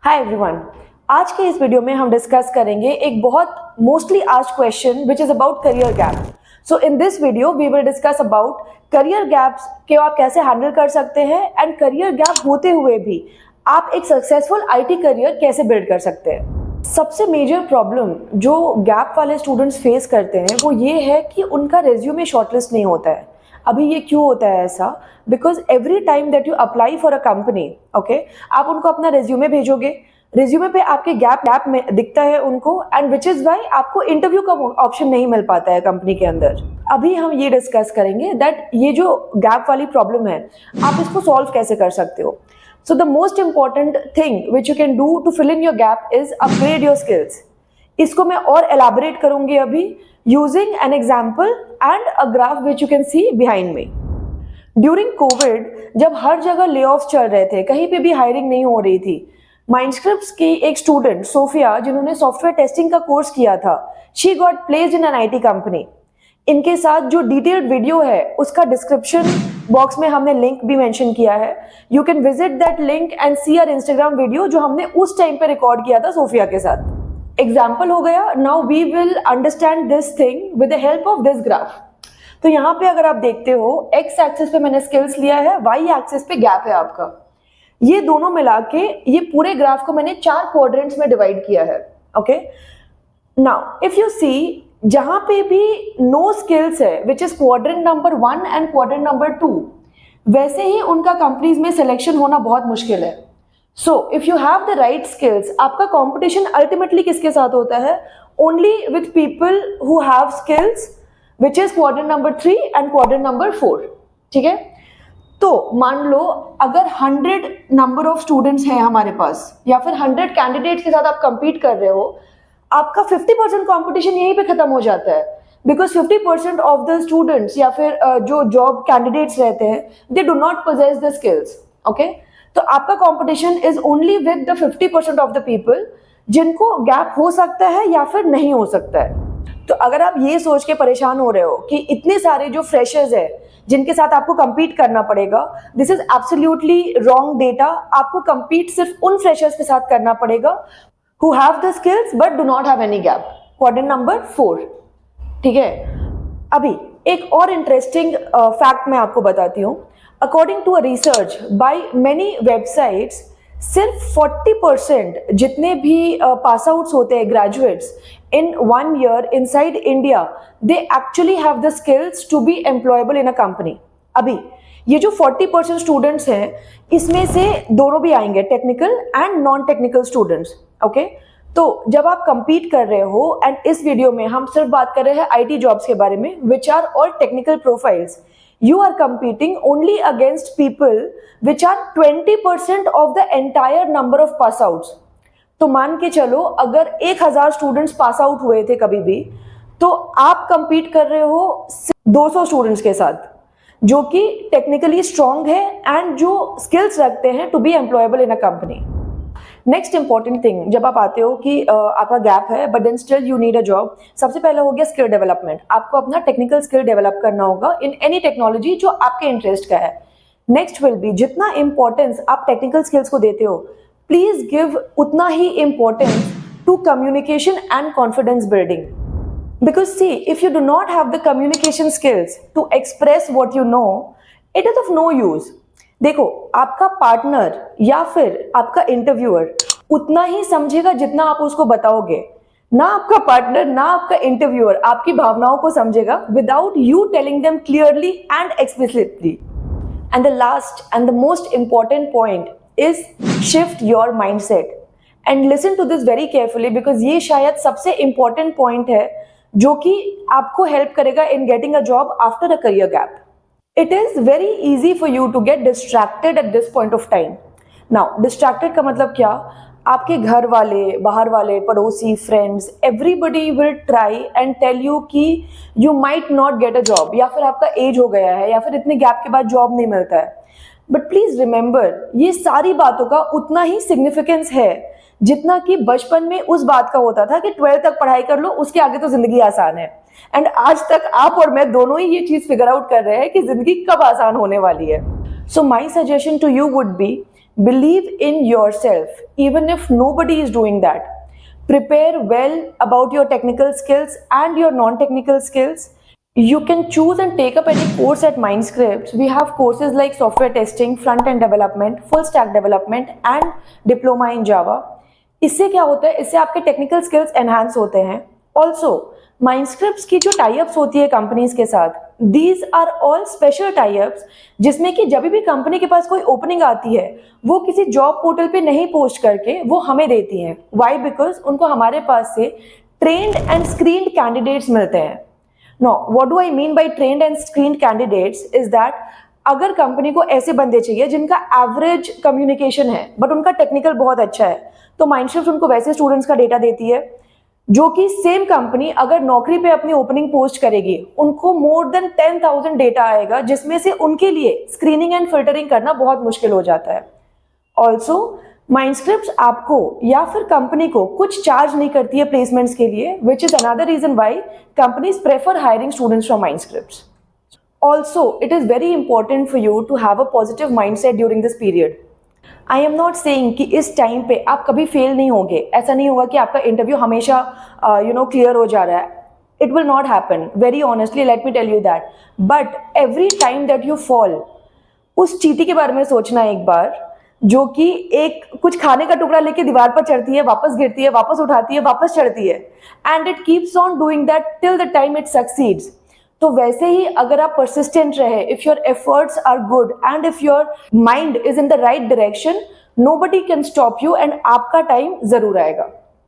Hi everyone, आज के इस वीडियो में हम डिस्कस करेंगे एक बहुत mostly asked question which is about career gap. So in this video we will discuss about career gaps के आप कैसे हैंडल कर सकते हैं एंड करियर गैप होते हुए भी आप एक सक्सेसफुल आईटी करियर कैसे बिल्ड कर सकते हैं। सबसे मेजर प्रॉब्लम जो गैप वाले स्टूडेंट्स फेस करते हैं वो ये है कि उनका रेज्यूमे शॉर्टलिस्ट नहीं होता है। अभी ये क्यों होता है ऐसा? Because every time that you apply for a company, okay, आप उनको अपना रेज्यूमे भेजोगे, रेज्यूमे पे आपके गैप में दिखता है उनको, एंड विच इज वाई आपको इंटरव्यू का ऑप्शन नहीं मिल पाता है कंपनी के अंदर। अभी हम ये डिस्कस करेंगे दैट ये जो गैप वाली प्रॉब्लम है आप इसको सॉल्व कैसे कर सकते हो। So the most important thing which you can do to fill in your gap is upgrade your skills. इसको मैं और एलाबोरेट करूंगी अभी using an example and a graph which you can see behind me. During COVID, जब हर जगह layoffs चल रहे थे, कहीं पे भी हायरिंग नहीं हो रही थी, माइंडस्क्रिप्ट की एक स्टूडेंट सोफिया जिन्होंने सॉफ्टवेयर टेस्टिंग का कोर्स किया था, she got placed in an IT company. इनके साथ जो डिटेल्ड वीडियो है उसका डिस्क्रिप्शन बॉक्स में हमने लिंक भी मेंशन किया है। You can visit that link and see our Instagram video जो हमने उस टाइम पे रिकॉर्ड किया था सोफिया के साथ। एग्जाम्पल हो गया। Now we will understand this thing with the help of this graph. तो यहाँ पे अगर आप देखते हो एक्स एक्सिस पे मैंने स्किल्स लिया है, वाई एक्सिस पे गैप है आपका। ये दोनों मिला के ये पूरे ग्राफ को मैंने 4 क्वाड्रेंट्स में डिवाइड किया है। Okay, now if you see जहां पे भी नो स्किल्स है which is quadrant number 1 and quadrant number 2, वैसे ही उनका कंपनीज में सिलेक्शन होना बहुत मुश्किल है। So, if you have the right skills, आपका competition ultimately किसके साथ होता है? Only with people who have skills, which is quadrant number 3 and quadrant number 4. ठीक है? तो मान लो अगर 100 number of students हैं हमारे पास या फिर 100 candidates के साथ आप compete कर रहे हो, आपका 50% competition यहीं पे खत्म हो जाता है। Because 50% of the students या फिर जो job candidates रहते हैं, they do not possess the skills. Okay? तो आपका competition is only with the 50% of the people जिनको गैप हो सकता है या फिर नहीं हो सकता है। तो अगर आप ये सोच के परेशान हो रहे हो कि इतने सारे जो फ्रेशर्स है जिनके साथ आपको compete करना पड़ेगा, this is absolutely wrong data. आपको compete सिर्फ उन फ्रेशर्स के साथ करना पड़ेगा who have the skills but do not have any gap, quadrant number 4। ठीक है, अभी एक और इंटरेस्टिंग फैक्ट मैं आपको बताती हूँ। According to a research by many websites, सिर्फ 40% जितने भी पास आउट्स होते हैं graduates in 1 year inside India, they actually have the skills to be employable in a company. अभी ये जो 40% स्टूडेंट्स हैं इसमें से दोनों भी आएंगे, technical and non technical students. Okay, तो जब आप compete कर रहे हो, एंड इस वीडियो में हम सिर्फ बात कर रहे हैं IT जॉब्स के बारे में which are all technical profiles, you are competing only against people which are 20% of the entire number of pass outs. तो मान के चलो अगर 1000 स्टूडेंट्स पास आउट हुए थे कभी भी, तो आप compete कर रहे हो 200 स्टूडेंट्स के साथ जो कि टेक्निकली स्ट्रांग है एंड जो स्किल्स रखते हैं to be employable in a company. Next important thing, जब आप आते हो कि आपका गैप है but then still you need a job, सबसे पहले हो गया स्किल डेवलपमेंट। आपको अपना टेक्निकल स्किल डेवलप करना होगा इन एनी टेक्नोलॉजी जो आपके इंटरेस्ट का है। नेक्स्ट विल बी जितना इंपॉर्टेंस आप टेक्निकल स्किल्स को देते हो, प्लीज गिव उतना ही importance to communication and confidence building. Because see, if you do not have the communication skills to express what you know, it is of no use. देखो, आपका partner या फिर आपका इंटरव्यूअर उतना ही समझेगा जितना आप उसको बताओगे। ना आपका पार्टनर ना आपका इंटरव्यूअर आपकी भावनाओं को समझेगा without you telling them clearly and explicitly. And the last and the most important point is shift your mindset and listen to this very carefully, because ये शायद सबसे इंपॉर्टेंट पॉइंट है जो कि आपको हेल्प करेगा in getting a job after a career gap. It is very easy for you to get distracted at this point of time. Now, distracted का मतलब क्या? आपके घर वाले, बाहर वाले, पड़ोसी, friends, everybody will try and tell you कि you might not get a job, या फिर आपका एज हो गया है या फिर इतने गैप के बाद जॉब नहीं मिलता है। बट प्लीज रिमेंबर, ये सारी बातों का उतना ही सिग्निफिकेंस है जितना कि बचपन में उस बात का होता था कि 12th तक पढ़ाई कर लो, उसके आगे तो जिंदगी आसान है। एंड आज तक आप और मैं दोनों ही ये चीज फिगर आउट कर रहे हैं कि जिंदगी कब आसान होने वाली है। So my suggestion to you would be Believe in yourself even if nobody is doing that. Prepare well about your technical skills and your non-technical skills. You can choose and take up any course at Mindscripts. We have courses like software testing, front-end development, full stack development and diploma in Java. इससे क्या होता है, इससे आपके technical skills enhance होते हैं. Also माइंडस्क्रिप्ट्स की जो टाइअप्स होती है कंपनीज के साथ, दीज आर ऑल स्पेशल टाइअप्स जिसमें कि जब भी कंपनी के पास कोई ओपनिंग आती है वो किसी जॉब पोर्टल पे नहीं पोस्ट करके वो हमें देती हैं. वाई? बिकॉज उनको हमारे पास से ट्रेन्ड एंड स्क्रीन्ड कैंडिडेट्स मिलते हैं. No, what do I mean by trained and screened candidates is that अगर कंपनी को ऐसे बंदे चाहिए जिनका एवरेज कम्युनिकेशन है बट उनका टेक्निकल बहुत अच्छा है, तो माइंडस्क्रिप्ट उनको वैसे स्टूडेंट्स का डेटा देती है. जो कि सेम कंपनी अगर नौकरी पे अपनी ओपनिंग पोस्ट करेगी, उनको मोर देन 10,000 डेटा आएगा जिसमें से उनके लिए स्क्रीनिंग एंड फिल्टरिंग करना बहुत मुश्किल हो जाता है. ऑल्सो माइंडस्क्रिप्ट्स आपको या फिर कंपनी को कुछ चार्ज नहीं करती है प्लेसमेंट्स के लिए, which is another reason why companies prefer hiring students from Mindscripts. Also, it is very important for you to have a positive mindset during this period. I am not saying कि इस time पे आप कभी fail नहीं होंगे. ऐसा नहीं होगा कि आपका इंटरव्यू हमेशा क्लियर हो जा रहा है. It will not happen. Very honestly, let me tell you that. But every time that you fall, उस चींटी के बारे में सोचना एक बार, जो कि एक कुछ खाने का टुकड़ा लेके दीवार पर चढ़ती है, वापस गिरती है, वापस उठाती है, वापस चढ़ती है, and it keeps on doing that till the time it succeeds. तो वैसे ही अगर आप परसिस्टेंट रहे, if your efforts are good and if your mind is in the right direction, nobody can stop you and आपका time जरूर आएगा.